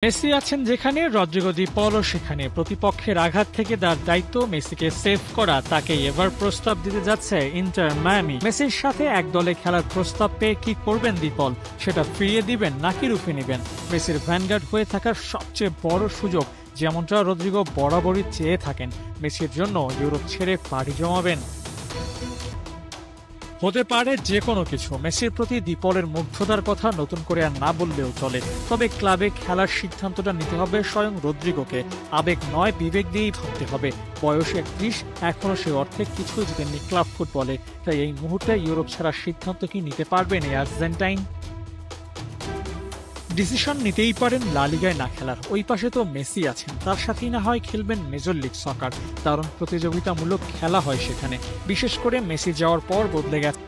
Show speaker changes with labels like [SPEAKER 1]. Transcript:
[SPEAKER 1] Messi আছেন যেখানে, Rodrigo দি পলও সেখানে। প্রতিপক্ষের আঘাত থেকে তার দায়িত্ব মেসিকে সেভ করা। তাকে এবার প্রস্তাব দিতে যাচ্ছে ইন্টার মায়ামি। মেসির সাথে এক দলে খেলার প্রস্তাব পেয়ে কি করবেন দিপল? সেটা ফিরিয়ে দিবেন নাকি রুখে নেবেন? মেসির ভ্যানগার্ড হয়ে থাকার সবচেয়ে বড় সুযোগ, যেমনটা রদ্রিগো বরাবরই চেয়ে থাকেন। মেসির জন্য ইউরোপ ছেড়ে পাড়ি জমাবেন। হতে পারে যে কোনো কিছু। মেসির প্রতি দিপলের মুগ্ধতার কথা নতুন করে আর না বললেও চলে। তবে ক্লাবে খেলার সিদ্ধান্তটা নিতে হবে স্বয়ং রদ্রিগোকে। আবেগ নয়, বিবেক দিয়েই ভাবতে হবে। বয়স ৩১, এখনও সে অর্থে কিছুই জিতেননি ক্লাব ফুটবলে। তাই এই মুহূর্তে ইউরোপ ছাড়ার সিদ্ধান্ত কি নিতে পারবেন এই আর্জেন্টাইন? ডিসিশন নিতেই পারেন লা লিগায় না খেলার। ওই পাশে তো মেসি আছেন, তার সাথেই না হয় খেলবেন মেজর লিগ সকার। দারুণ প্রতিযোগিতামূলক খেলা হয় সেখানে। বিশেষ করে মেসি যাওয়ার পর বদলে গেছে